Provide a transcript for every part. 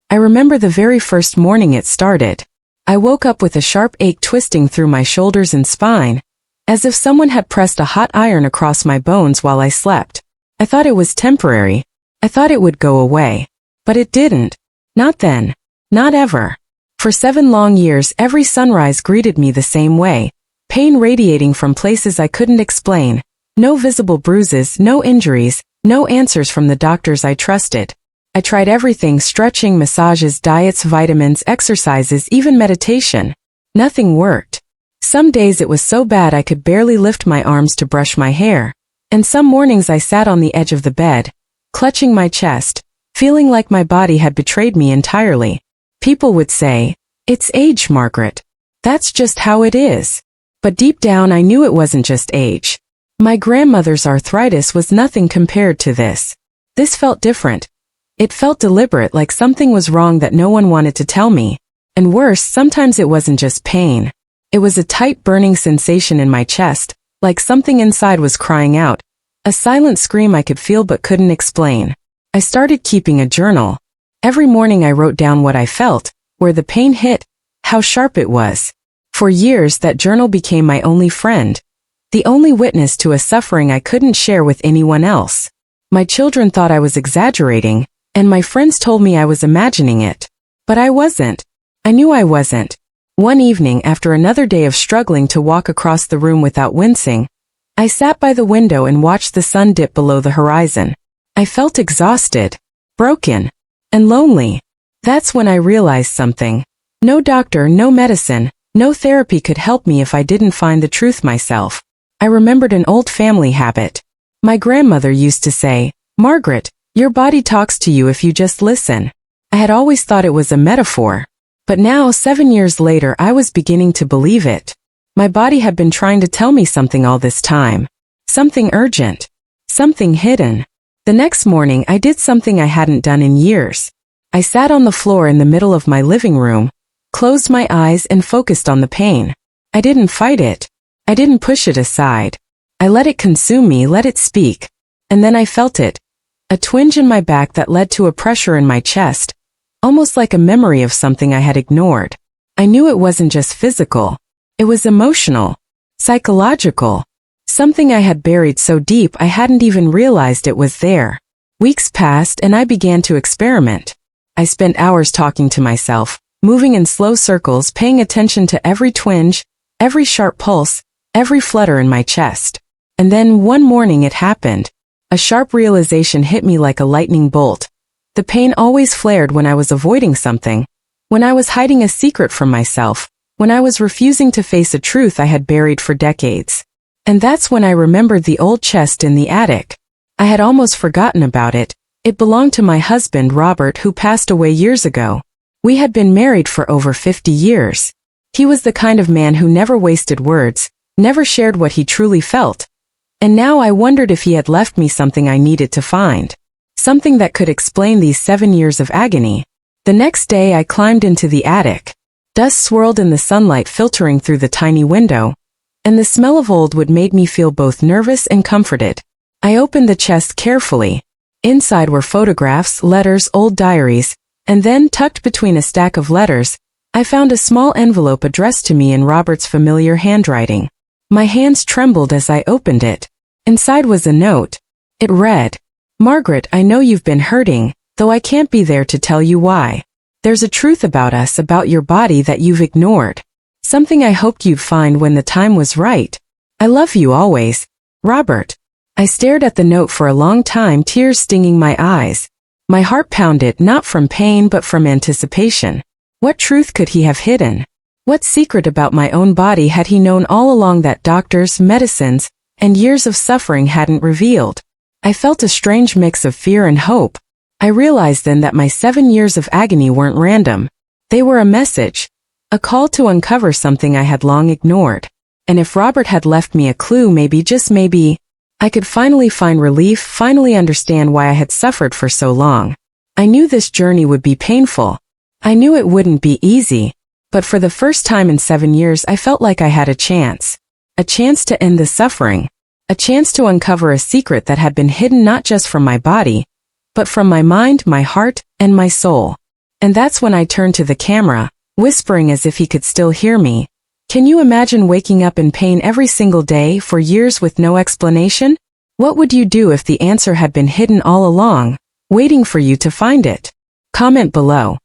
I remember the very first morning it started. I woke up with a sharp ache twisting through my shoulders and spine, as if someone had pressed a hot iron across my bones while I slept. I thought it was temporary. I thought it would go away. But it didn't. Not then. Not ever. For 7 long years every sunrise greeted me the same way. Pain radiating from places I couldn't explain. No visible bruises, no injuries, no answers from the doctors I trusted. I tried everything: stretching, massages, diets, vitamins, exercises, even meditation. Nothing worked. Some days it was so bad I could barely lift my arms to brush my hair. And some mornings I sat on the edge of the bed, clutching my chest, feeling like my body had betrayed me entirely. People would say, "It's age, Margaret. That's just how it is." But deep down I knew it wasn't just age. My grandmother's arthritis was nothing compared to this. This felt different. It felt deliberate, like something was wrong that no one wanted to tell me. And worse, sometimes it wasn't just pain. It was a tight burning sensation in my chest, like something inside was crying out. A silent scream I could feel but couldn't explain. I started keeping a journal. Every morning I wrote down what I felt, where the pain hit, how sharp it was. For years that journal became my only friend. The only witness to a suffering I couldn't share with anyone else. My children thought I was exaggerating, and my friends told me I was imagining it. But I wasn't. I knew I wasn't. One evening, after another day of struggling to walk across the room without wincing, I sat by the window and watched the sun dip below the horizon. I felt exhausted, broken, and lonely. That's when I realized something. No doctor, no medicine, no therapy could help me if I didn't find the truth myself. I remembered an old family habit. My grandmother used to say, "Margaret, your body talks to you if you just listen." I had always thought it was a metaphor. But now, 7 years later, I was beginning to believe it. My body had been trying to tell me something all this time. Something urgent. Something hidden. The next morning, I did something I hadn't done in years. I sat on the floor in the middle of my living room, closed my eyes and focused on the pain. I didn't fight it. I didn't push it aside. I let it consume me, let it speak. And then I felt it. A twinge in my back that led to a pressure in my chest. Almost like a memory of something I had ignored. I knew it wasn't just physical. It was emotional, psychological, something I had buried so deep I hadn't even realized it was there. Weeks passed and I began to experiment. I spent hours talking to myself, moving in slow circles, paying attention to every twinge, every sharp pulse, every flutter in my chest. And then one morning it happened. A sharp realization hit me like a lightning bolt. The pain always flared when I was avoiding something, when I was hiding a secret from myself, when I was refusing to face a truth I had buried for decades. And that's when I remembered the old chest in the attic. I had almost forgotten about it. It belonged to my husband, Robert, who passed away years ago. We had been married for over 50 years. He was the kind of man who never wasted words, never shared what he truly felt. And now I wondered if he had left me something I needed to find. Something that could explain these 7 years of agony. The next day I climbed into the attic. Dust swirled in the sunlight filtering through the tiny window, and the smell of old wood made me feel both nervous and comforted. I opened the chest carefully. Inside were photographs, letters, old diaries, and then, tucked between a stack of letters, I found a small envelope addressed to me in Robert's familiar handwriting. My hands trembled as I opened it. Inside was a note. It read, "Margaret, I know you've been hurting, though I can't be there to tell you why. There's a truth about us, about your body that you've ignored. Something I hoped you'd find when the time was right. I love you always, Robert." I stared at the note for a long time, tears stinging my eyes. My heart pounded, not from pain but from anticipation. What truth could he have hidden? What secret about my own body had he known all along that doctors, medicines, and years of suffering hadn't revealed? I felt a strange mix of fear and hope. I realized then that my 7 years of agony weren't random. They were a message, a call to uncover something I had long ignored. And if Robert had left me a clue, maybe, just maybe, I could finally find relief, finally understand why I had suffered for so long. I knew this journey would be painful. I knew it wouldn't be easy. But for the first time in 7 years, I felt like I had a chance. A chance to end the suffering. A chance to uncover a secret that had been hidden not just from my body, but from my mind, my heart, and my soul. And that's when I turned to the camera, whispering as if he could still hear me. Can you imagine waking up in pain every single day for years with no explanation? What would you do if the answer had been hidden all along, waiting for you to find it? Comment below.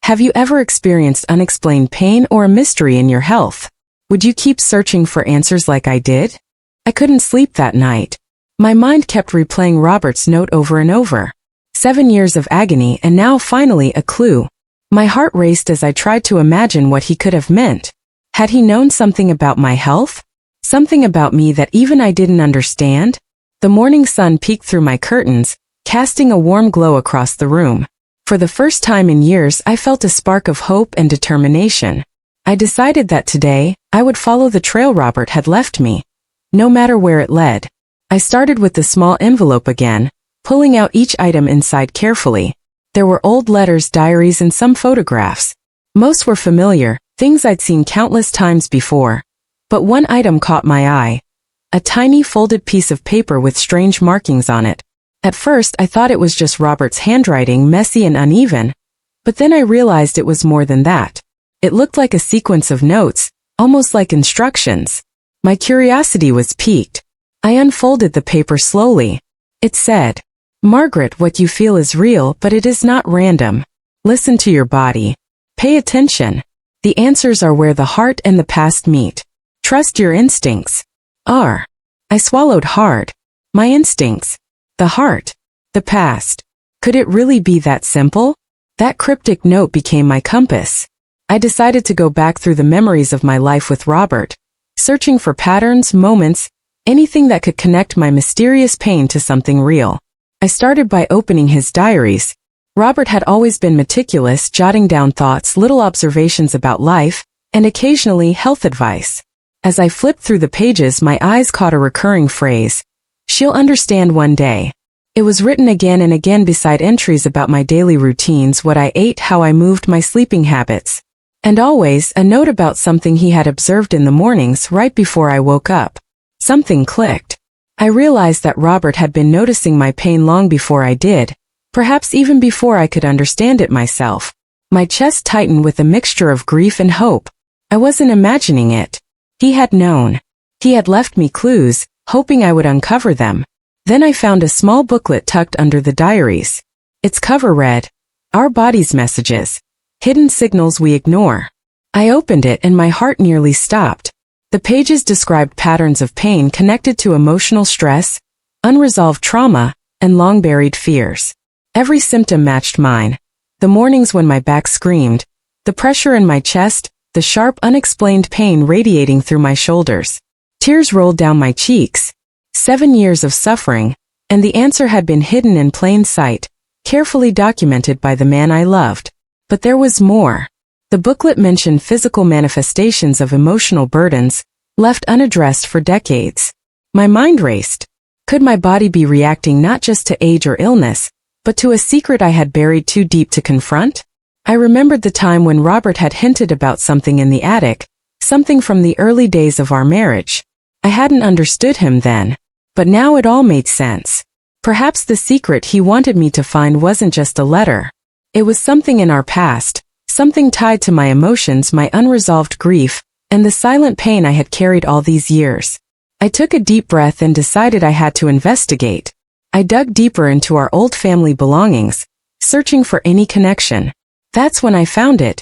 Have you ever experienced unexplained pain or a mystery in your health? Would you keep searching for answers like I did? I couldn't sleep that night. My mind kept replaying Robert's note over and over. 7 years of agony and now finally a clue. My heart raced as I tried to imagine what he could have meant. Had he known something about my health? Something about me that even I didn't understand? The morning sun peeked through my curtains, casting a warm glow across the room. For the first time in years, I felt a spark of hope and determination. I decided that today, I would follow the trail Robert had left me, no matter where it led. I started with the small envelope again, pulling out each item inside carefully. There were old letters, diaries, and some photographs. Most were familiar, things I'd seen countless times before. But one item caught my eye. A tiny folded piece of paper with strange markings on it. At first, I thought it was just Robert's handwriting, messy and uneven. But then I realized it was more than that. It looked like a sequence of notes, almost like instructions. My curiosity was piqued. I unfolded the paper slowly. It said, "Margaret, what you feel is real, but it is not random. Listen to your body. Pay attention. The answers are where the heart and the past meet. Trust your instincts." I swallowed hard. My instincts. The heart. The past. Could it really be that simple? That cryptic note became my compass. I decided to go back through the memories of my life with Robert, searching for patterns, moments, anything that could connect my mysterious pain to something real. I started by opening his diaries. Robert had always been meticulous, jotting down thoughts, little observations about life, and occasionally health advice. As I flipped through the pages, my eyes caught a recurring phrase. "She'll understand one day." It was written again and again beside entries about my daily routines, what I ate, how I moved, my sleeping habits. And always a note about something he had observed in the mornings right before I woke up. Something clicked. I realized that Robert had been noticing my pain long before I did, perhaps even before I could understand it myself. My chest tightened with a mixture of grief and hope. I wasn't imagining it. He had known. He had left me clues, hoping I would uncover them. Then I found a small booklet tucked under the diaries. Its cover read, "Our Body's Messages. Hidden Signals We Ignore." I opened it and my heart nearly stopped. The pages described patterns of pain connected to emotional stress, unresolved trauma, and long-buried fears. Every symptom matched mine. The mornings when my back screamed, the pressure in my chest, the sharp, unexplained pain radiating through my shoulders. Tears rolled down my cheeks. 7 years of suffering, and the answer had been hidden in plain sight, carefully documented by the man I loved. But there was more. The booklet mentioned physical manifestations of emotional burdens, left unaddressed for decades. My mind raced. Could my body be reacting not just to age or illness, but to a secret I had buried too deep to confront? I remembered the time when Robert had hinted about something in the attic, something from the early days of our marriage. I hadn't understood him then, but now it all made sense. Perhaps the secret he wanted me to find wasn't just a letter. It was something in our past, something tied to my emotions, my unresolved grief, and the silent pain I had carried all these years. I took a deep breath and decided I had to investigate. I dug deeper into our old family belongings, searching for any connection. That's when I found it.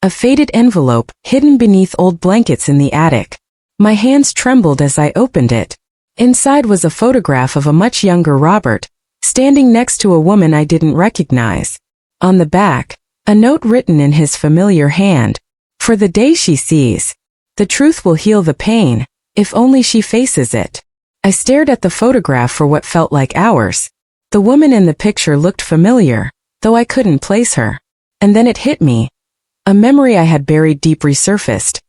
A faded envelope, hidden beneath old blankets in the attic. My hands trembled as I opened it. Inside was a photograph of a much younger Robert, standing next to a woman I didn't recognize. On the back, a note written in his familiar hand. "For the day she sees. The truth will heal the pain, if only she faces it." I stared at the photograph for what felt like hours. The woman in the picture looked familiar, though I couldn't place her. And then it hit me. A memory I had buried deep resurfaced.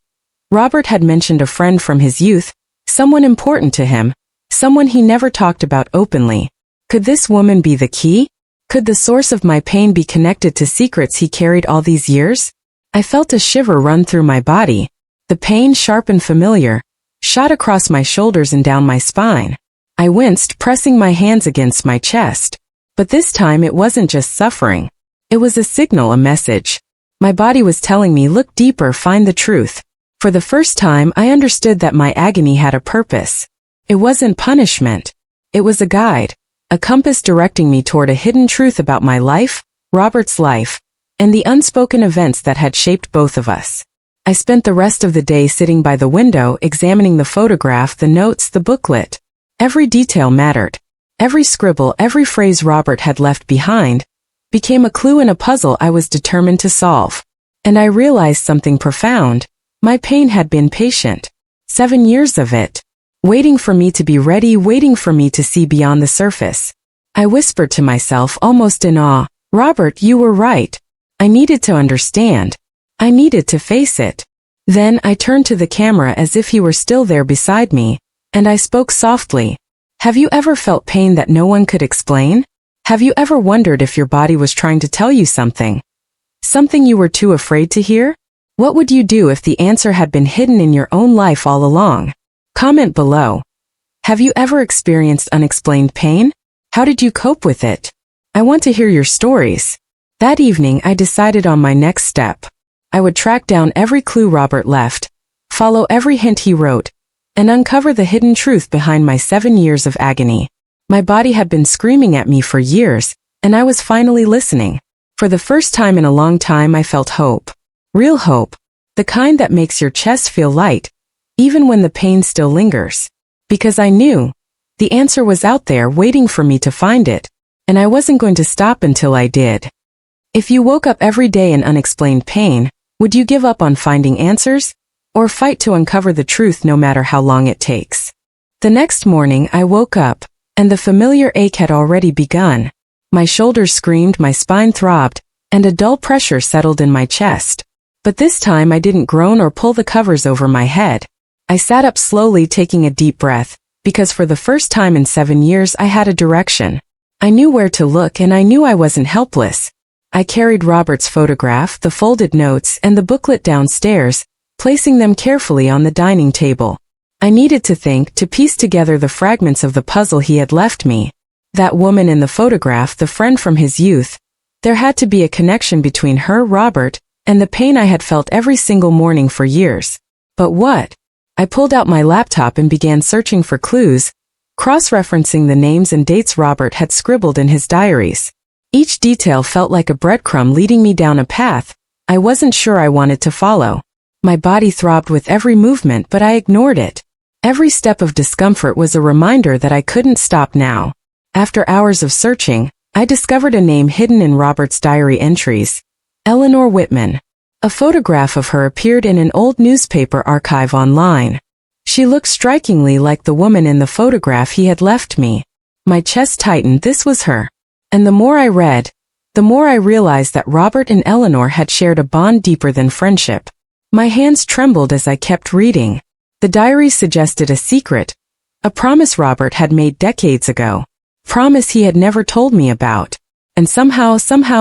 Robert had mentioned a friend from his youth, someone important to him, someone he never talked about openly. Could this woman be the key? Could the source of my pain be connected to secrets he carried all these years? I felt a shiver run through my body. The pain, sharp and familiar, shot across my shoulders and down my spine. I winced, pressing my hands against my chest. But this time it wasn't just suffering. It was a signal, a message. My body was telling me, look deeper, find the truth. For the first time, I understood that my agony had a purpose. It wasn't punishment. It was a guide, a compass directing me toward a hidden truth about my life, Robert's life, and the unspoken events that had shaped both of us. I spent the rest of the day sitting by the window, examining the photograph, the notes, the booklet. Every detail mattered. Every scribble, every phrase Robert had left behind, became a clue in a puzzle I was determined to solve. And I realized something profound. My pain had been patient. 7 years of it. Waiting for me to be ready, waiting for me to see beyond the surface. I whispered to myself, almost in awe, Robert, you were right. I needed to understand. I needed to face it. Then I turned to the camera as if he were still there beside me, and I spoke softly. Have you ever felt pain that no one could explain? Have you ever wondered if your body was trying to tell you something? Something you were too afraid to hear? What would you do if the answer had been hidden in your own life all along? Comment below. Have you ever experienced unexplained pain? How did you cope with it? I want to hear your stories. That evening, I decided on my next step. I would track down every clue Robert left, follow every hint he wrote, and uncover the hidden truth behind my 7 years of agony. My body had been screaming at me for years, and I was finally listening. For the first time in a long time, I felt hope. Real hope. The kind that makes your chest feel light, even when the pain still lingers. Because I knew the answer was out there waiting for me to find it, and I wasn't going to stop until I did. If you woke up every day in unexplained pain, would you give up on finding answers, or fight to uncover the truth no matter how long it takes? The next morning, I woke up, and the familiar ache had already begun. My shoulders screamed, my spine throbbed, and a dull pressure settled in my chest. But this time I didn't groan or pull the covers over my head. I sat up slowly, taking a deep breath, because for the first time in 7 years I had a direction. I knew where to look, and I knew I wasn't helpless. I carried Robert's photograph, the folded notes, and the booklet downstairs, placing them carefully on the dining table. I needed to think, to piece together the fragments of the puzzle he had left me. That woman in the photograph, the friend from his youth. There had to be a connection between her, Robert, and the pain I had felt every single morning for years. But what? I pulled out my laptop and began searching for clues, cross-referencing the names and dates Robert had scribbled in his diaries. Each detail felt like a breadcrumb leading me down a path I wasn't sure I wanted to follow. My body throbbed with every movement, but I ignored it. Every step of discomfort was a reminder that I couldn't stop now. After hours of searching, I discovered a name hidden in Robert's diary entries. Eleanor Whitman. A photograph of her appeared in an old newspaper archive online. She looked strikingly like the woman in the photograph he had left me. My chest tightened. This was her. And the more I read, the more I realized that Robert and Eleanor had shared a bond deeper than friendship. My hands trembled as I kept reading. The diary suggested a secret, a promise Robert had made decades ago. Promise he had never told me about. And somehow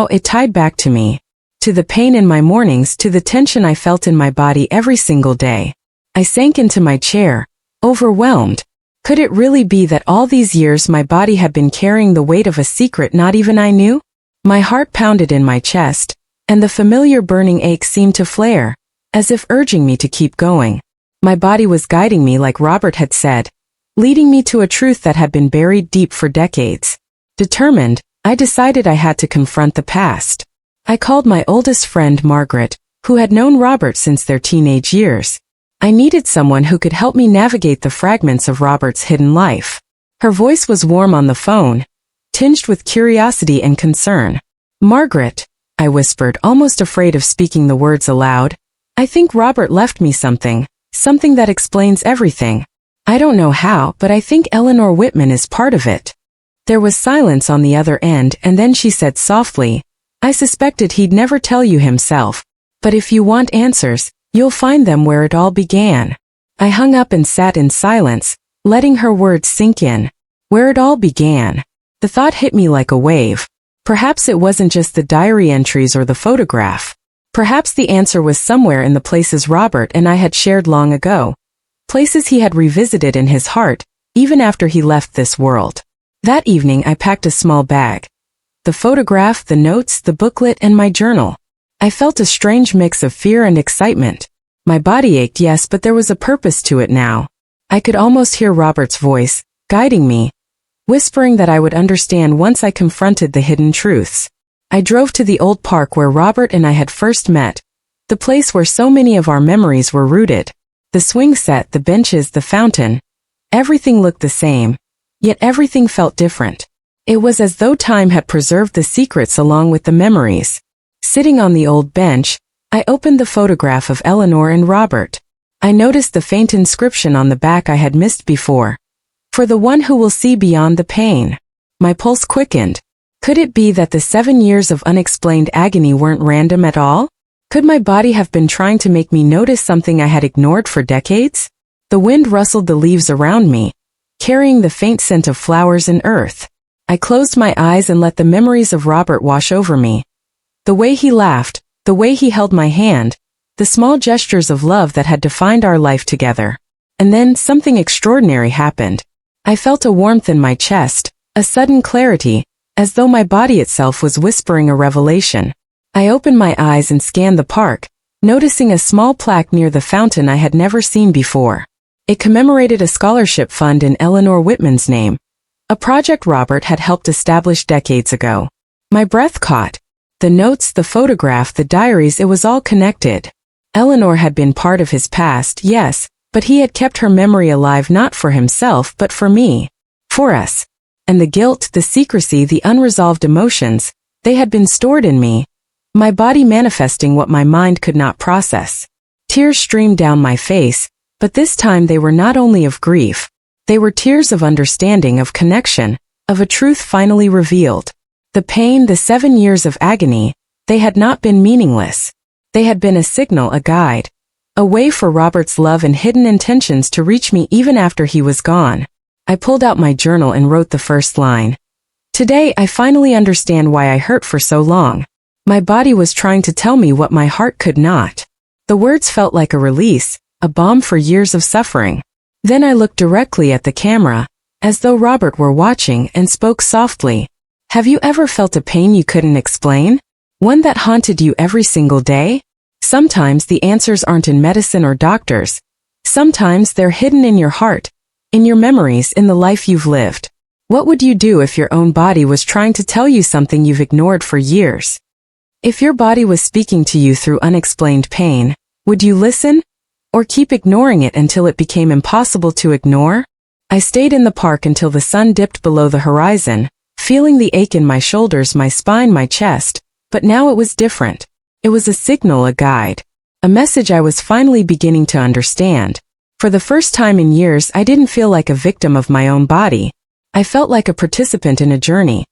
it tied back to me. To the pain in my mornings, to the tension I felt in my body every single day. I sank into my chair, overwhelmed. Could it really be that all these years my body had been carrying the weight of a secret not even I knew? My heart pounded in my chest, and the familiar burning ache seemed to flare, as if urging me to keep going. My body was guiding me like Robert had said, leading me to a truth that had been buried deep for decades. Determined, I decided I had to confront the past. I called my oldest friend, Margaret, who had known Robert since their teenage years. I needed someone who could help me navigate the fragments of Robert's hidden life. Her voice was warm on the phone, tinged with curiosity and concern. Margaret, I whispered, almost afraid of speaking the words aloud. I think Robert left me something that explains everything. I don't know how, but I think Eleanor Whitman is part of it. There was silence on the other end, and then she said softly, I suspected he'd never tell you himself, but if you want answers, you'll find them where it all began. I hung up and sat in silence, letting her words sink in. Where it all began. The thought hit me like a wave. Perhaps it wasn't just the diary entries or the photograph. Perhaps the answer was somewhere in the places Robert and I had shared long ago. Places he had revisited in his heart, even after he left this world. That evening I packed a small bag. The the photograph, the notes, the booklet, and my journal. I felt a strange mix of fear and excitement. My body ached, yes, but there was a purpose to it now. I could almost hear Robert's voice, guiding me, whispering that I would understand once I confronted the hidden truths. I drove to the old park where Robert and I had first met, the place where so many of our memories were rooted. The swing set, the benches, the fountain. Everything looked the same, yet everything felt different. It was as though time had preserved the secrets along with the memories. Sitting on the old bench, I opened the photograph of Eleanor and Robert. I noticed the faint inscription on the back I had missed before. For the one who will see beyond the pain. My pulse quickened. Could it be that the 7 years of unexplained agony weren't random at all? Could my body have been trying to make me notice something I had ignored for decades? The wind rustled the leaves around me, carrying the faint scent of flowers and earth. I closed my eyes and let the memories of Robert wash over me. The way he laughed, the way he held my hand, the small gestures of love that had defined our life together. And then something extraordinary happened. I felt a warmth in my chest, a sudden clarity, as though my body itself was whispering a revelation. I opened my eyes and scanned the park, noticing a small plaque near the fountain I had never seen before. It commemorated a scholarship fund in Eleanor Whitman's name, a project Robert had helped establish decades ago. My breath caught. The notes, the photograph, the diaries, it was all connected. Eleanor had been part of his past, yes, but he had kept her memory alive not for himself but for me. For us. And the guilt, the secrecy, the unresolved emotions, they had been stored in me, my body manifesting what my mind could not process. Tears streamed down my face, but this time they were not only of grief. They were tears of understanding, of connection, of a truth finally revealed. The pain, the 7 years of agony, they had not been meaningless. They had been a signal, a guide, a way for Robert's love and hidden intentions to reach me even after he was gone. I pulled out my journal and wrote the first line. Today I finally understand why I hurt for so long. My body was trying to tell me what my heart could not. The words felt like a release, a balm for years of suffering. Then I looked directly at the camera, as though Robert were watching, and spoke softly. Have you ever felt a pain you couldn't explain? One that haunted you every single day? Sometimes the answers aren't in medicine or doctors. Sometimes they're hidden in your heart, in your memories, in the life you've lived. What would you do if your own body was trying to tell you something you've ignored for years? If your body was speaking to you through unexplained pain, would you listen? Or keep ignoring it until it became impossible to ignore? I stayed in the park until the sun dipped below the horizon, feeling the ache in my shoulders, my spine, my chest. But now it was different. It was a signal, a guide. A message I was finally beginning to understand. For the first time in years, I didn't feel like a victim of my own body. I felt like a participant in a journey.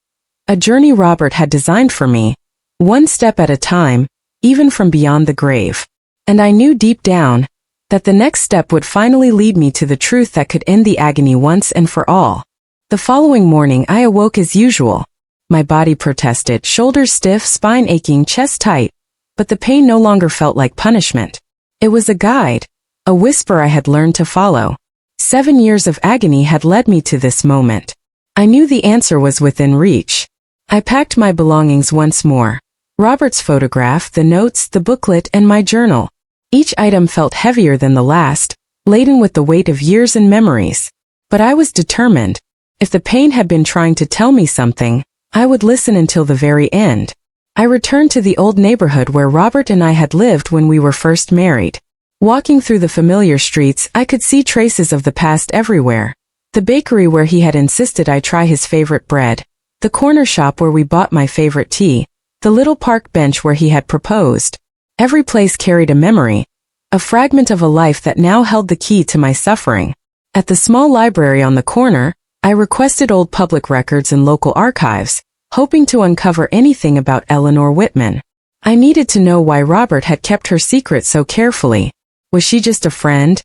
A journey Robert had designed for me, one step at a time, even from beyond the grave. And I knew deep down that the next step would finally lead me to the truth that could end the agony once and for all. The following morning I awoke as usual. My body protested, shoulders stiff, spine aching, chest tight, but the pain no longer felt like punishment. It was a guide, a whisper I had learned to follow. 7 years of agony had led me to this moment. I knew the answer was within reach. I packed my belongings once more. Robert's photograph, the notes, the booklet, and my journal. Each item felt heavier than the last, laden with the weight of years and memories. But I was determined. If the pain had been trying to tell me something, I would listen until the very end. I returned to the old neighborhood where Robert and I had lived when we were first married. Walking through the familiar streets, I could see traces of the past everywhere. The bakery where he had insisted I try his favorite bread, the corner shop where we bought my favorite tea, the little park bench where he had proposed. Every place carried a memory, a fragment of a life that now held the key to my suffering. At the small library on the corner, I requested old public records and local archives, hoping to uncover anything about Eleanor Whitman. I needed to know why Robert had kept her secret so carefully. Was she just a friend?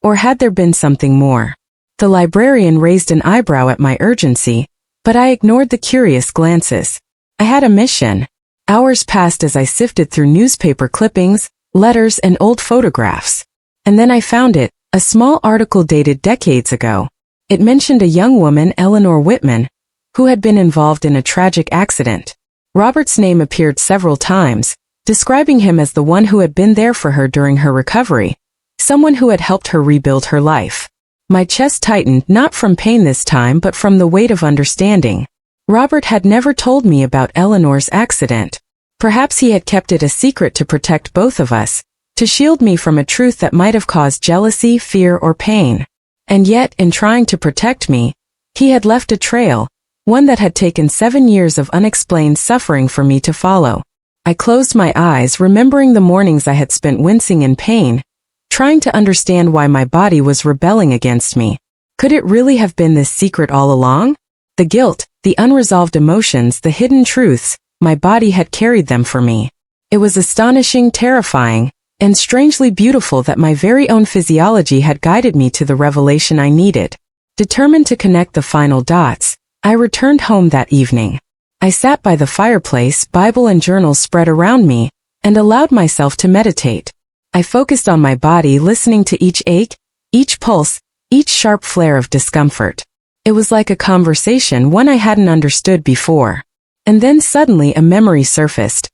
Or had there been something more? The librarian raised an eyebrow at my urgency, but I ignored the curious glances. I had a mission. Hours passed as I sifted through newspaper clippings, letters, and old photographs. And then I found it, a small article dated decades ago. It mentioned a young woman, Eleanor Whitman, who had been involved in a tragic accident. Robert's name appeared several times, describing him as the one who had been there for her during her recovery, someone who had helped her rebuild her life. My chest tightened, not from pain this time but from the weight of understanding. Robert had never told me about Eleanor's accident. Perhaps he had kept it a secret to protect both of us, to shield me from a truth that might have caused jealousy, fear, or pain. And yet, in trying to protect me, he had left a trail, one that had taken 7 years of unexplained suffering for me to follow. I closed my eyes, remembering the mornings I had spent wincing in pain, trying to understand why my body was rebelling against me. Could it really have been this secret all along? The guilt, the unresolved emotions, the hidden truths, my body had carried them for me. It was astonishing, terrifying, and strangely beautiful that my very own physiology had guided me to the revelation I needed. Determined to connect the final dots, I returned home that evening. I sat by the fireplace, Bible and journals spread around me, and allowed myself to meditate. I focused on my body, listening to each ache, each pulse, each sharp flare of discomfort. It was like a conversation, one I hadn't understood before. And then suddenly a memory surfaced.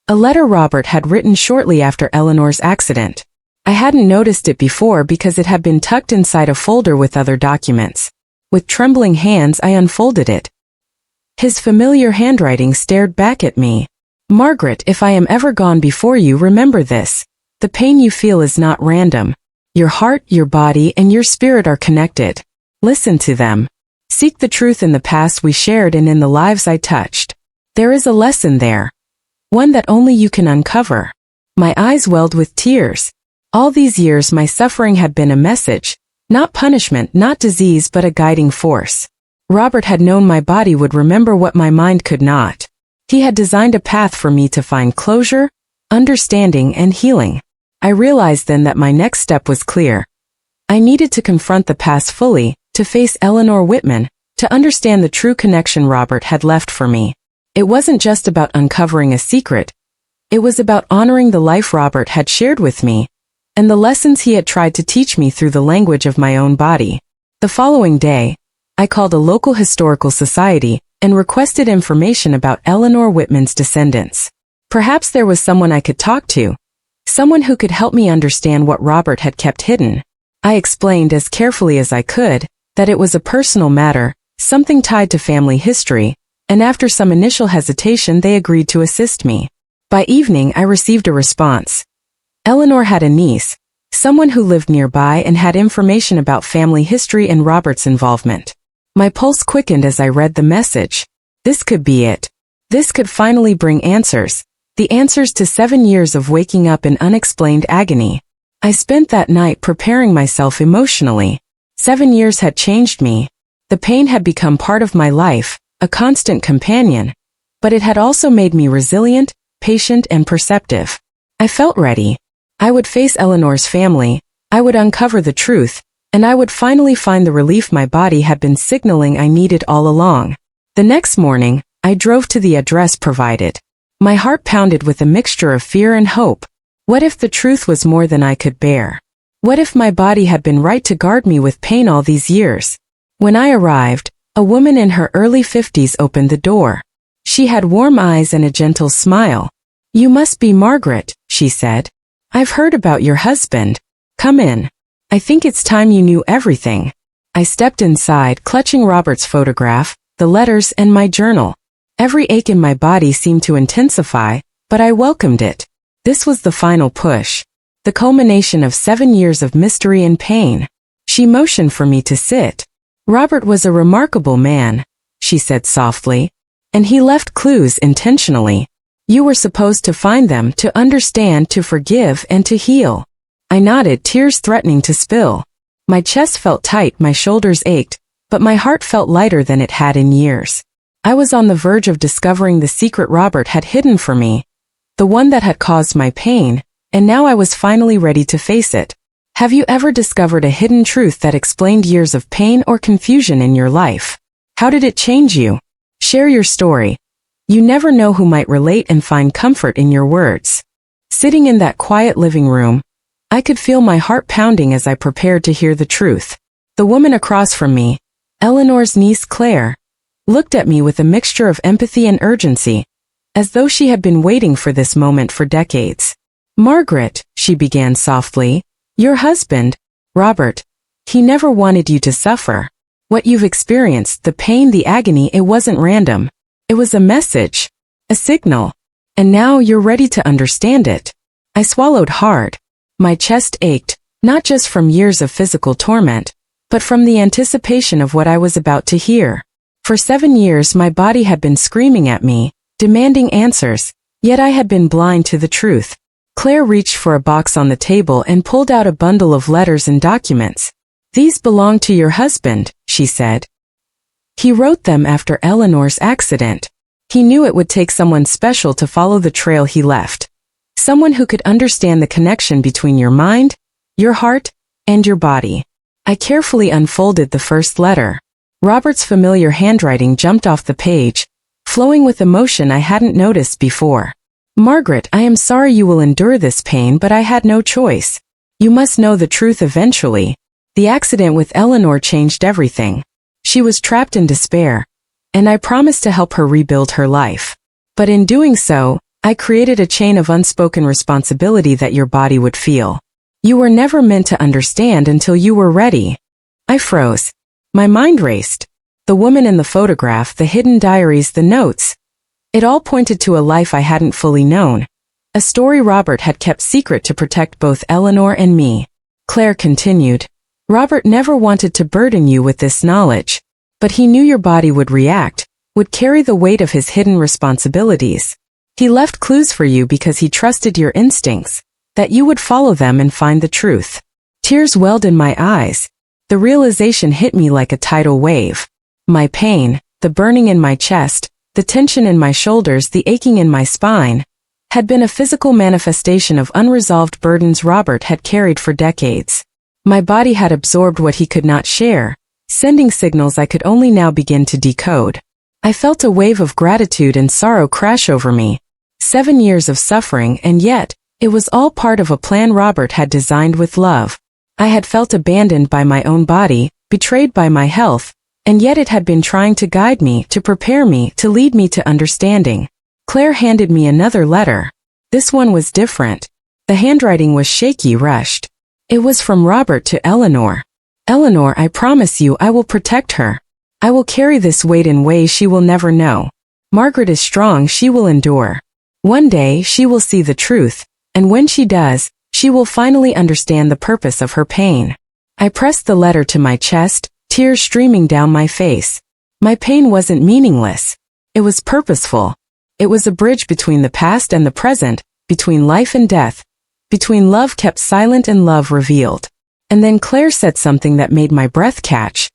A letter Robert had written shortly after Eleanor's accident. I hadn't noticed it before because it had been tucked inside a folder with other documents. With trembling hands I unfolded it. His familiar handwriting stared back at me. "Margaret, if I am ever gone before you, remember this. The pain you feel is not random. Your heart, your body, and your spirit are connected. Listen to them. Seek the truth in the past we shared and in the lives I touched. There is a lesson there. One that only you can uncover." My eyes welled with tears. All these years my suffering had been a message, not punishment, not disease, but a guiding force. Robert had known my body would remember what my mind could not. He had designed a path for me to find closure, understanding, and healing. I realized then that my next step was clear. I needed to confront the past fully, to face Eleanor Whitman, to understand the true connection Robert had left for me. It wasn't just about uncovering a secret. It was about honoring the life Robert had shared with me, and the lessons he had tried to teach me through the language of my own body. The following day, I called a local historical society and requested information about Eleanor Whitman's descendants. Perhaps there was someone I could talk to, someone who could help me understand what Robert had kept hidden. I explained as carefully as I could that it was a personal matter, something tied to family history, and after some initial hesitation they agreed to assist me. By evening I received a response. Eleanor had a niece, someone who lived nearby and had information about family history and Robert's involvement. My pulse quickened as I read the message. This could be it. This could finally bring answers. The answers to 7 years of waking up in unexplained agony. I spent that night preparing myself emotionally. 7 years had changed me. The pain had become part of my life, a constant companion. But it had also made me resilient, patient, and perceptive. I felt ready. I would face Eleanor's family, I would uncover the truth, and I would finally find the relief my body had been signaling I needed all along. The next morning, I drove to the address provided. My heart pounded with a mixture of fear and hope. What if the truth was more than I could bear? What if my body had been right to guard me with pain all these years? When I arrived, a woman in her early 50s opened the door. She had warm eyes and a gentle smile. "You must be Margaret," she said. "I've heard about your husband. Come in. I think it's time you knew everything." I stepped inside, clutching Robert's photograph, the letters, and my journal. Every ache in my body seemed to intensify, but I welcomed it. This was the final push. The culmination of 7 years of mystery and pain. She motioned for me to sit. "Robert was a remarkable man," she said softly. "And he left clues intentionally. You were supposed to find them, to understand, to forgive, and to heal." I nodded, tears threatening to spill. My chest felt tight, my shoulders ached, but my heart felt lighter than it had in years. I was on the verge of discovering the secret Robert had hidden for me, the one that had caused my pain, and now I was finally ready to face it. Have you ever discovered a hidden truth that explained years of pain or confusion in your life? How did it change you? Share your story. You never know who might relate and find comfort in your words. Sitting in that quiet living room, I could feel my heart pounding as I prepared to hear the truth. The woman across from me, Eleanor's niece Claire, looked at me with a mixture of empathy and urgency. as though she had been waiting for this moment for decades. "Margaret," she began softly, "your husband, Robert, he never wanted you to suffer. What you've experienced, the pain, the agony, it wasn't random. It was a message, a signal. And now you're ready to understand it." I swallowed hard. My chest ached, not just from years of physical torment, but from the anticipation of what I was about to hear. For 7 years my body had been screaming at me, demanding answers, yet I had been blind to the truth. Claire reached for a box on the table and pulled out a bundle of letters and documents. "These belong to your husband," she said. "He wrote them after Eleanor's accident. He knew it would take someone special to follow the trail he left. Someone who could understand the connection between your mind, your heart, and your body." I carefully unfolded the first letter. Robert's familiar handwriting jumped off the page, flowing with emotion I hadn't noticed before. "Margaret, I am sorry you will endure this pain, but I had no choice. You must know the truth eventually. The accident with Eleanor changed everything. She was trapped in despair, and I promised to help her rebuild her life. But in doing so, I created a chain of unspoken responsibility that your body would feel. You were never meant to understand until you were ready." I froze. My mind raced. The woman in the photograph, the hidden diaries, the notes. It all pointed to a life I hadn't fully known. A story Robert had kept secret to protect both Eleanor and me. Claire continued. "Robert never wanted to burden you with this knowledge. But he knew your body would react, would carry the weight of his hidden responsibilities. He left clues for you because he trusted your instincts, that you would follow them and find the truth." Tears welled in my eyes. The realization hit me like a tidal wave. My pain, the burning in my chest, the tension in my shoulders, the aching in my spine, had been a physical manifestation of unresolved burdens Robert had carried for decades. My body had absorbed what he could not share, sending signals I could only now begin to decode. I felt a wave of gratitude and sorrow crash over me. 7 years of suffering, and yet, it was all part of a plan Robert had designed with love. I had felt abandoned by my own body, betrayed by my health, and yet it had been trying to guide me, to prepare me, to lead me to understanding. Claire handed me another letter. This one was different. The handwriting was shaky, rushed. It was from Robert to Eleanor. "Eleanor, I promise you I will protect her. I will carry this weight in ways she will never know. Margaret is strong, she will endure. One day she will see the truth, and when she does, she will finally understand the purpose of her pain." I pressed the letter to my chest, tears streaming down my face. My pain wasn't meaningless. It was purposeful. It was a bridge between the past and the present, between life and death, between love kept silent and love revealed. And then Claire said something that made my breath catch.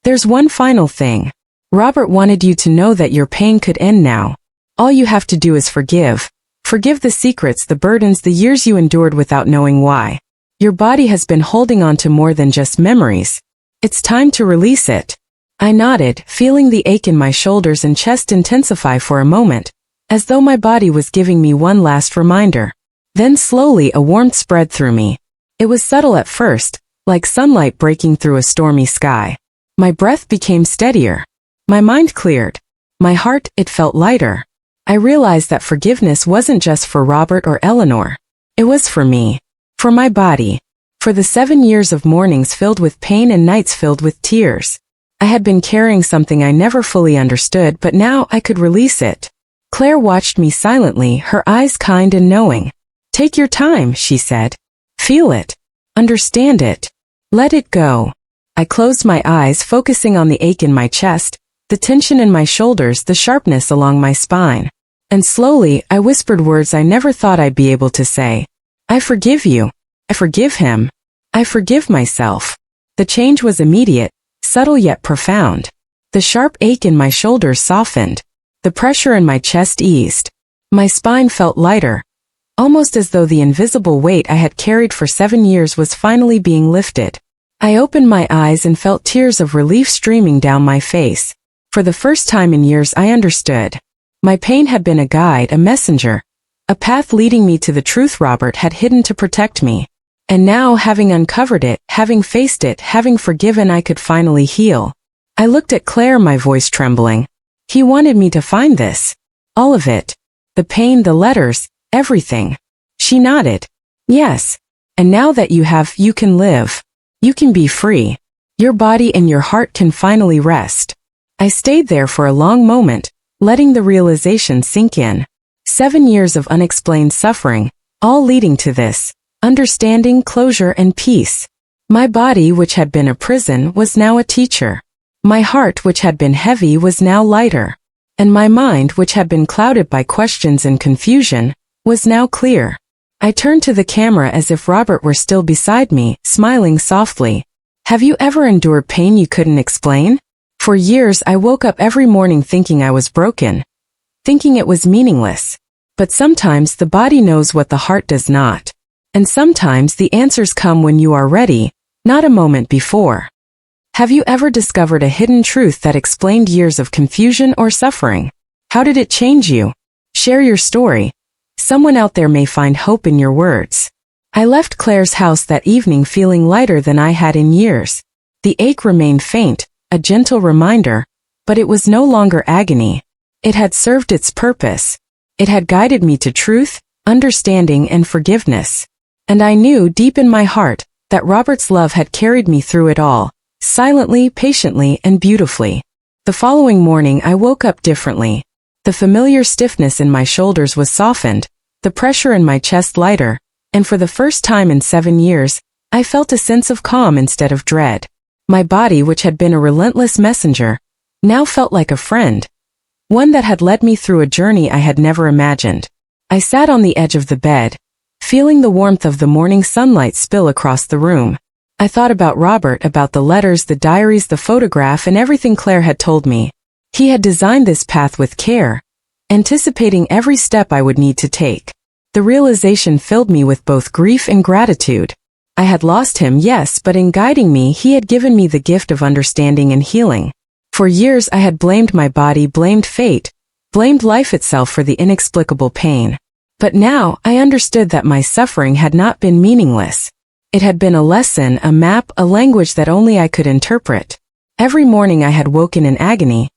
"There's one final thing. Robert wanted you to know that your pain could end now. All you have to do is forgive. Forgive the secrets, the burdens, the years you endured without knowing why. Your body has been holding on to more than just memories. It's time to release it." I nodded, feeling the ache in my shoulders and chest intensify for a moment, as though my body was giving me one last reminder. Then slowly a warmth spread through me. It was subtle at first, like sunlight breaking through a stormy sky. My breath became steadier. My mind cleared. My heart, it felt lighter. I realized that forgiveness wasn't just for Robert or Eleanor. It was for me. For my body. For the 7 years of mornings filled with pain and nights filled with tears. I had been carrying something I never fully understood, but now I could release it. Claire watched me silently, her eyes kind and knowing. "Take your time," she said. "Feel it. Understand it. Let it go." I closed my eyes, focusing on the ache in my chest, the tension in my shoulders, the sharpness along my spine. And slowly, I whispered words I never thought I'd be able to say. "I forgive you. I forgive him. I forgive myself." The change was immediate, subtle yet profound. The sharp ache in my shoulders softened. The pressure in my chest eased. My spine felt lighter, almost as though the invisible weight I had carried for 7 years was finally being lifted. I opened my eyes and felt tears of relief streaming down my face. For the first time in years I understood. My pain had been a guide, a messenger, a path leading me to the truth Robert had hidden to protect me. And now, having uncovered it, having faced it, having forgiven, I could finally heal. I looked at Claire, my voice trembling. He wanted me to find this. All of it. The pain, the letters, everything. She nodded. Yes. And now that you have, you can live. You can be free. Your body and your heart can finally rest. I stayed there for a long moment, letting the realization sink in. 7 years of unexplained suffering, all leading to this, understanding, closure, and peace. My body, which had been a prison, was now a teacher. My heart, which had been heavy, was now lighter. And my mind, which had been clouded by questions and confusion, was now clear. I turned to the camera as if Robert were still beside me, smiling softly. Have you ever endured pain you couldn't explain? For years I woke up every morning thinking I was broken, thinking it was meaningless. But sometimes the body knows what the heart does not. And sometimes the answers come when you are ready, not a moment before. Have you ever discovered a hidden truth that explained years of confusion or suffering? How did it change you? Share your story. Someone out there may find hope in your words. I left Claire's house that evening feeling lighter than I had in years. The ache remained faint, a gentle reminder, but it was no longer agony. It had served its purpose. It had guided me to truth, understanding, and forgiveness. And I knew deep in my heart that Robert's love had carried me through it all, silently, patiently, and beautifully. The following morning I woke up differently. The familiar stiffness in my shoulders was softened, the pressure in my chest lighter, and for the first time in 7 years, I felt a sense of calm instead of dread. My body, which had been a relentless messenger, now felt like a friend, one that had led me through a journey I had never imagined. I sat on the edge of the bed, feeling the warmth of the morning sunlight spill across the room. I thought about Robert, about the letters, the diaries, the photograph, and everything Claire had told me. He had designed this path with care, anticipating every step I would need to take. The realization filled me with both grief and gratitude. I had lost him, yes, but in guiding me, he had given me the gift of understanding and healing. For years I had blamed my body, blamed fate, blamed life itself for the inexplicable pain. But now I understood that my suffering had not been meaningless. It had been a lesson, a map, a language that only I could interpret. Every morning I had woken in agony.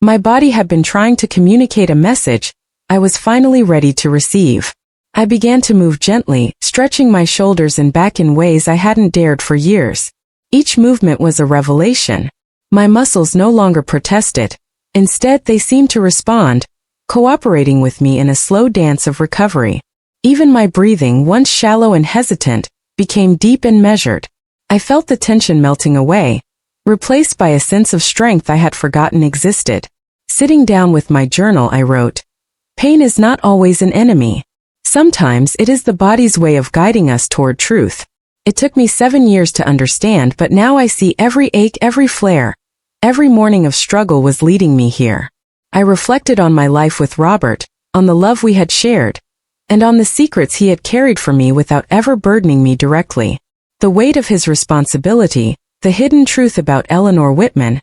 My body had been trying to communicate a message I was finally ready to receive. I began to move gently, stretching my shoulders and back in ways I hadn't dared for years. Each movement was a revelation. My muscles no longer protested. Instead, they seemed to respond, cooperating with me in a slow dance of recovery. Even my breathing, once shallow and hesitant, became deep and measured. I felt the tension melting away, replaced by a sense of strength I had forgotten existed. Sitting down with my journal, I wrote, "Pain is not always an enemy. Sometimes it is the body's way of guiding us toward truth. It took me 7 years to understand, but now I see every ache, every flare, every morning of struggle was leading me here." I reflected on my life with Robert, on the love we had shared, and on the secrets he had carried for me without ever burdening me directly. The weight of his responsibility, the hidden truth about Eleanor Whitman,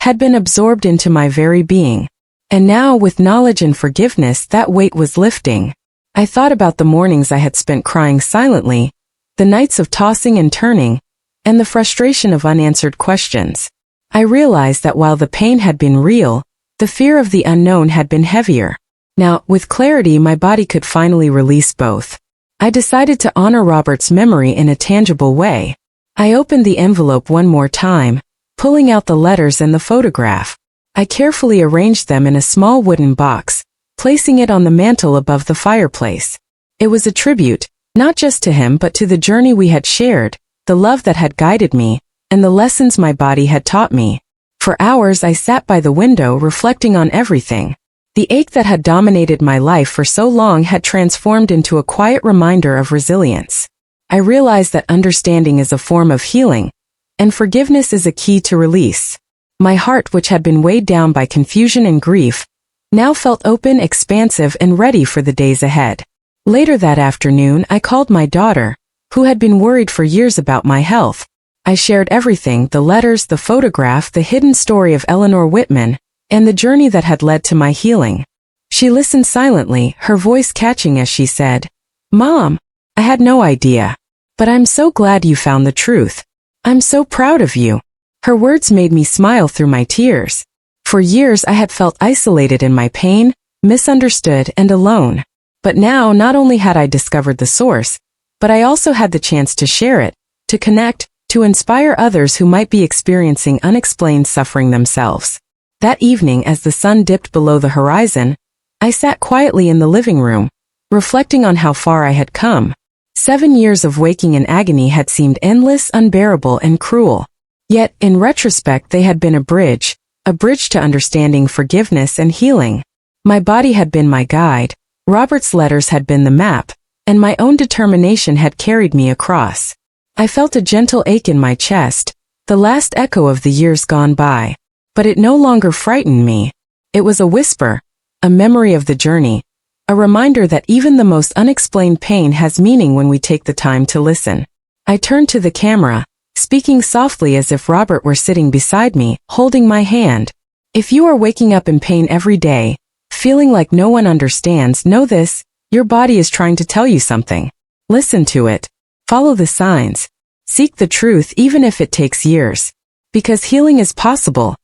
had been absorbed into my very being. And now, with knowledge and forgiveness, that weight was lifting. I thought about the mornings I had spent crying silently, the nights of tossing and turning, and the frustration of unanswered questions. I realized that while the pain had been real, the fear of the unknown had been heavier. Now, with clarity, my body could finally release both. I decided to honor Robert's memory in a tangible way. I opened the envelope one more time, pulling out the letters and the photograph. I carefully arranged them in a small wooden box, placing it on the mantel above the fireplace. It was a tribute, not just to him but to the journey we had shared, the love that had guided me, and the lessons my body had taught me. For hours I sat by the window reflecting on everything. The ache that had dominated my life for so long had transformed into a quiet reminder of resilience. I realized that understanding is a form of healing, and forgiveness is a key to release. My heart, which had been weighed down by confusion and grief, now felt open, expansive, and ready for the days ahead. Later that afternoon, I called my daughter, who had been worried for years about my health. I shared everything, the letters, the photograph, the hidden story of Eleanor Whitman, and the journey that had led to my healing. She listened silently, her voice catching as she said, "Mom, I had no idea. But I'm so glad you found the truth. I'm so proud of you." Her words made me smile through my tears. For years I had felt isolated in my pain, misunderstood, and alone. But now, not only had I discovered the source, but I also had the chance to share it, to connect, to inspire others who might be experiencing unexplained suffering themselves. That evening, as the sun dipped below the horizon, I sat quietly in the living room, reflecting on how far I had come. 7 years of waking in agony had seemed endless, unbearable, and cruel. Yet, in retrospect, they had been a bridge to understanding, forgiveness, and healing. My body had been my guide, Robert's letters had been the map, and my own determination had carried me across. I felt a gentle ache in my chest, the last echo of the years gone by. But it no longer frightened me. It was a whisper, a memory of the journey, a reminder that even the most unexplained pain has meaning when we take the time to listen. I turned to the camera, speaking softly as if Robert were sitting beside me, holding my hand. If you are waking up in pain every day, feeling like no one understands, know this: your body is trying to tell you something. Listen to it. Follow the signs. Seek the truth even if it takes years. Because healing is possible,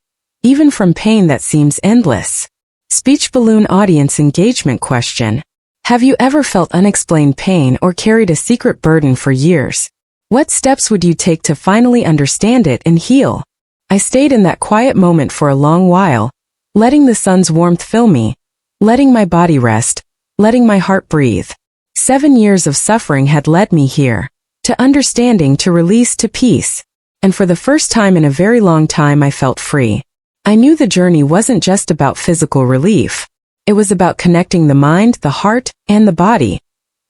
even from pain that seems endless. Speech balloon audience engagement question. Have you ever felt unexplained pain or carried a secret burden for years? What steps would you take to finally understand it and heal? I stayed in that quiet moment for a long while, letting the sun's warmth fill me, letting my body rest, letting my heart breathe. 7 years of suffering had led me here, to understanding, to release, to peace. And for the first time in a very long time, I felt free. I knew the journey wasn't just about physical relief. It was about connecting the mind, the heart, and the body.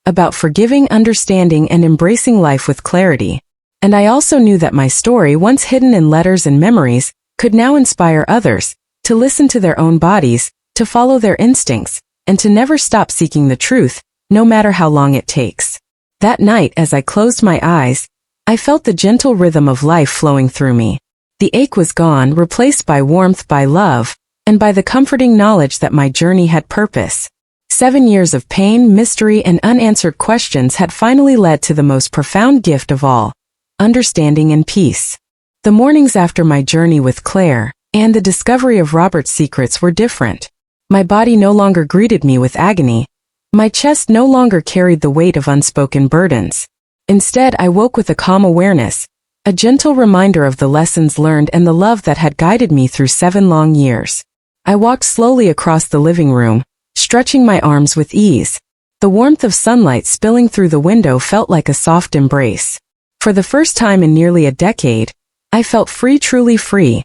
About forgiving, understanding, and embracing life with clarity. And I also knew that my story, once hidden in letters and memories, could now inspire others to listen to their own bodies, to follow their instincts, and to never stop seeking the truth, no matter how long it takes. That night, as I closed my eyes, I felt the gentle rhythm of life flowing through me. The ache was gone, replaced by warmth, by love, and by the comforting knowledge that my journey had purpose. 7 years of pain, mystery, and unanswered questions had finally led to the most profound gift of all: understanding and peace. The mornings after my journey with Claire and the discovery of Robert's secrets were different. My body no longer greeted me with agony. My chest no longer carried the weight of unspoken burdens. Instead, I woke with a calm awareness, a gentle reminder of the lessons learned and the love that had guided me through 7 long years. I walked slowly across the living room, stretching my arms with ease. The warmth of sunlight spilling through the window felt like a soft embrace. For the first time in nearly a decade, I felt free, truly free,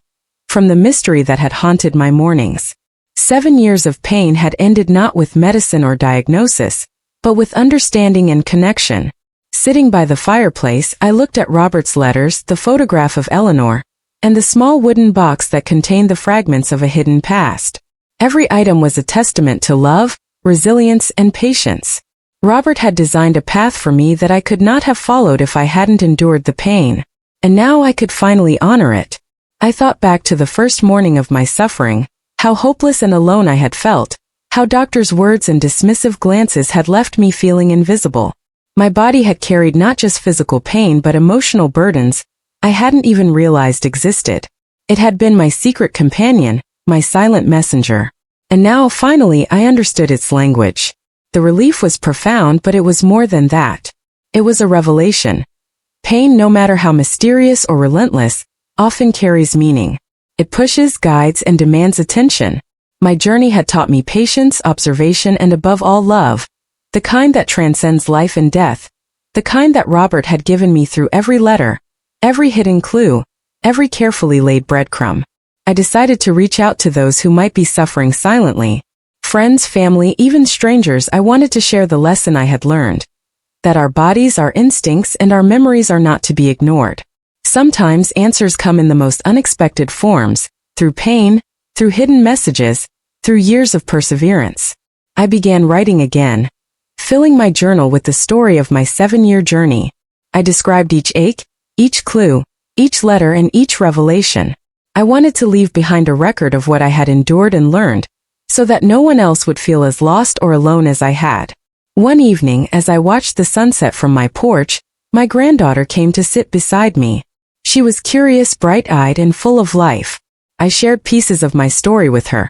from the mystery that had haunted my mornings. 7 years of pain had ended not with medicine or diagnosis, but with understanding and connection. Sitting by the fireplace, I looked at Robert's letters, the photograph of Eleanor, and the small wooden box that contained the fragments of a hidden past. Every item was a testament to love, resilience, and patience. Robert had designed a path for me that I could not have followed if I hadn't endured the pain. And now I could finally honor it. I thought back to the first morning of my suffering, how hopeless and alone I had felt, how doctors' words and dismissive glances had left me feeling invisible. My body had carried not just physical pain but emotional burdens I hadn't even realized existed. It had been my secret companion, my silent messenger. And now, finally, I understood its language. The relief was profound, but it was more than that. It was a revelation. Pain, no matter how mysterious or relentless, often carries meaning. It pushes, guides, and demands attention. My journey had taught me patience, observation, and above all love. The kind that transcends life and death. The kind that Robert had given me through every letter, every hidden clue, every carefully laid breadcrumb. I decided to reach out to those who might be suffering silently. Friends, family, even strangers. I wanted to share the lesson I had learned. That our bodies, our instincts, and our memories are not to be ignored. Sometimes answers come in the most unexpected forms, through pain, through hidden messages, through years of perseverance. I began writing again, filling my journal with the story of my 7-year journey. I described each ache, each clue, each letter, and each revelation. I wanted to leave behind a record of what I had endured and learned, so that no one else would feel as lost or alone as I had. One evening, as I watched the sunset from my porch, my granddaughter came to sit beside me. She was curious, bright-eyed, and full of life. I shared pieces of my story with her.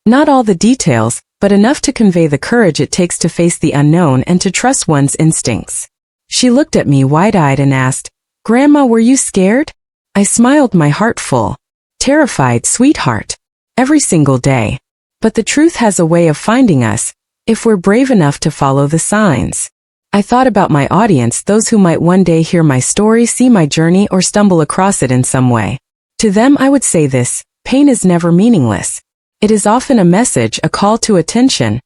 Not all the details, but enough to convey the courage it takes to face the unknown and to trust one's instincts. She looked at me wide-eyed and asked, "Grandma, were you scared?" I smiled, my heart full. Terrified, sweetheart. Every single day. But the truth has a way of finding us, if we're brave enough to follow the signs. I thought about my audience, those who might one day hear my story, see my journey, or stumble across it in some way. To them I would say this: pain is never meaningless. It is often a message, a call to attention,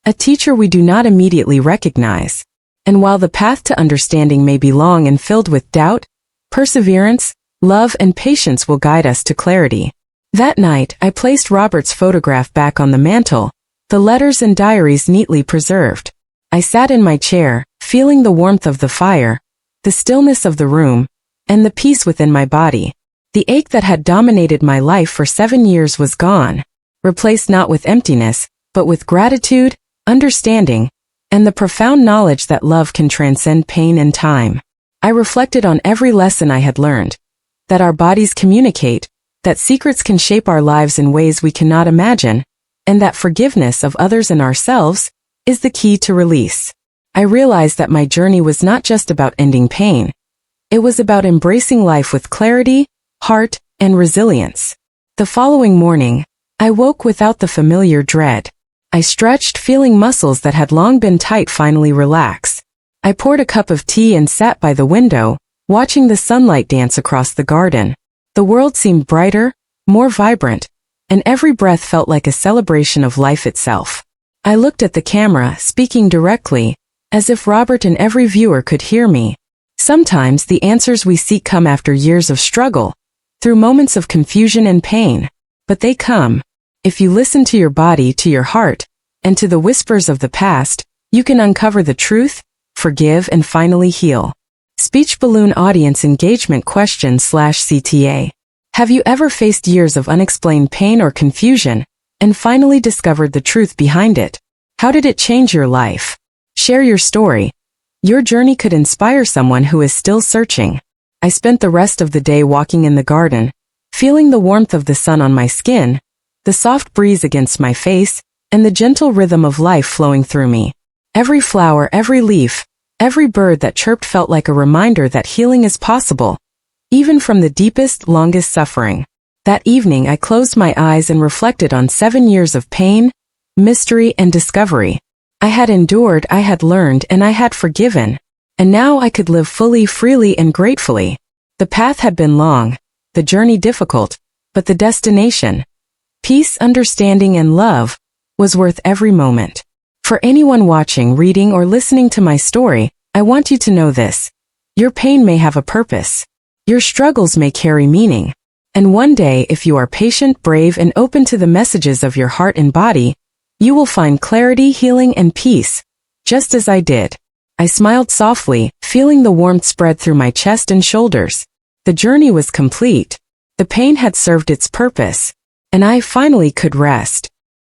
a teacher we do not immediately recognize. And while the path to understanding may be long and filled with doubt, perseverance, love, and patience will guide us to clarity. That night, I placed Robert's photograph back on the mantel, the letters and diaries neatly preserved. I sat in my chair, feeling the warmth of the fire, the stillness of the room, and the peace within my body. The ache that had dominated my life for 7 years was gone, replaced not with emptiness, but with gratitude, understanding, and the profound knowledge that love can transcend pain and time. I reflected on every lesson I had learned, that our bodies communicate, that secrets can shape our lives in ways we cannot imagine, and that forgiveness of others and ourselves is the key to release. I realized that my journey was not just about ending pain. It was about embracing life with clarity, heart, and resilience. The following morning, I woke without the familiar dread. I stretched, feeling muscles that had long been tight finally relax. I poured a cup of tea and sat by the window, watching the sunlight dance across the garden. The world seemed brighter, more vibrant, and every breath felt like a celebration of life itself. I looked at the camera, speaking directly, as if Robert and every viewer could hear me. Sometimes the answers we seek come after years of struggle, through moments of confusion and pain. But they come. If you listen to your body, to your heart, and to the whispers of the past, you can uncover the truth, forgive, and finally heal. Speech balloon audience engagement question/CTA. Have you ever faced years of unexplained pain or confusion, and finally discovered the truth behind it? How did it change your life? Share your story. Your journey could inspire someone who is still searching. I spent the rest of the day walking in the garden, feeling the warmth of the sun on my skin, the soft breeze against my face, and the gentle rhythm of life flowing through me. Every flower, every leaf, every bird that chirped felt like a reminder that healing is possible, even from the deepest, longest suffering. That evening I closed my eyes and reflected on 7 years of pain, mystery, and discovery. I had endured, I had learned, and I had forgiven. And now I could live fully, freely, and gratefully. The path had been long, the journey difficult, but the destination, peace, understanding, and love, was worth every moment. For anyone watching, reading, or listening to my story, I want you to know this. Your pain may have a purpose. Your struggles may carry meaning. And one day, if you are patient, brave, and open to the messages of your heart and body, you will find clarity, healing, and peace, just as I did. I smiled softly, feeling the warmth spread through my chest and shoulders. The journey was complete. The pain had served its purpose, and I finally could rest.